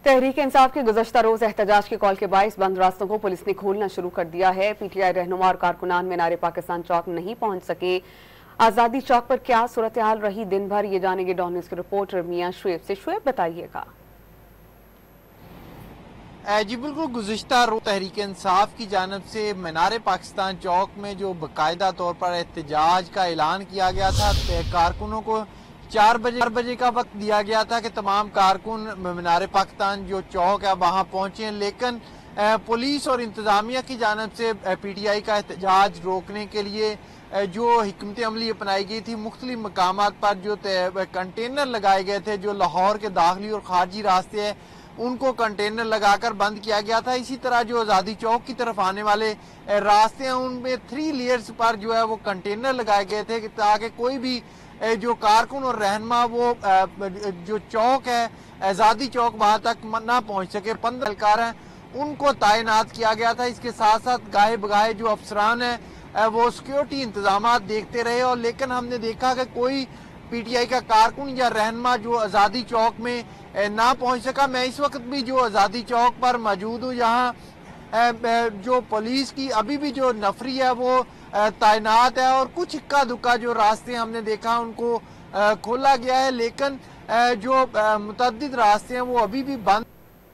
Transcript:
तहरीक इंसाफ के गुज़श्ता रोज एहतजाज की कॉल के बाइस बंद रास्तों को पुलिस ने खोलना शुरू कर दिया है। पीटीआई रहनुमा और कारकुनान मीनार पाकिस्तान चौक नहीं पहुंच सके। आजादी चौक पर क्या सूरत हाल रही दिन भर, ये जानेंगे डॉन न्यूज के रिपोर्टर मियां शुएब से। शुएब, बताइएगा। जी बिल्कुल, गुज़िश्ता रोज तहरीक इंसाफ की जानब से मीनार पाकिस्तान चौक में जो बाकायदा तौर पर एहतजाज का ऐलान किया गया था, कारकुनों को 4 बजे का वक्त दिया गया था कि तमाम कारकुन मीनार पाकिस्तान जो चौक है वहाँ पहुँचे, लेकिन पुलिस और इंतज़ामिया की जानब से पीटीआई का एहतजाज रोकने के लिए जो हिकमत अमली अपनाई गई थी, मुख्तलिफ मकामात पर जो कंटेनर लगाए गए थे, जो लाहौर के दाखिली और खारजी रास्ते हैं उनको कंटेनर लगाकर बंद किया गया था। इसी तरह जो आज़ादी चौक की तरफ आने वाले रास्ते हैं उनमें 3 लेयर्स पर जो है वो कंटेनर लगाए गए थे ताकि कोई भी जो कारकुन और रहनुमा वो जो चौक है आज़ादी चौक वहाँ तक ना पहुँच सके। 15 एहलकार हैं उनको तैनात किया गया था। इसके साथ साथ गाहे बगाहे जो अफसरान हैं वो सिक्योरिटी इंतजाम देखते रहे, और लेकिन हमने देखा कि कोई पीटीआई का कारकुन या रहनुमा जो आज़ादी चौक में ना पहुंच सका। मैं इस वक्त भी जो आज़ादी चौक पर मौजूद हूँ, यहाँ जो पुलिस की अभी भी जो नफरी है वो तैनात है, और कुछ इक्का दुक्का जो रास्ते हमने देखा उनको खोला गया है, लेकिन जो मुतअद्दिद रास्ते हैं वो अभी भी बंद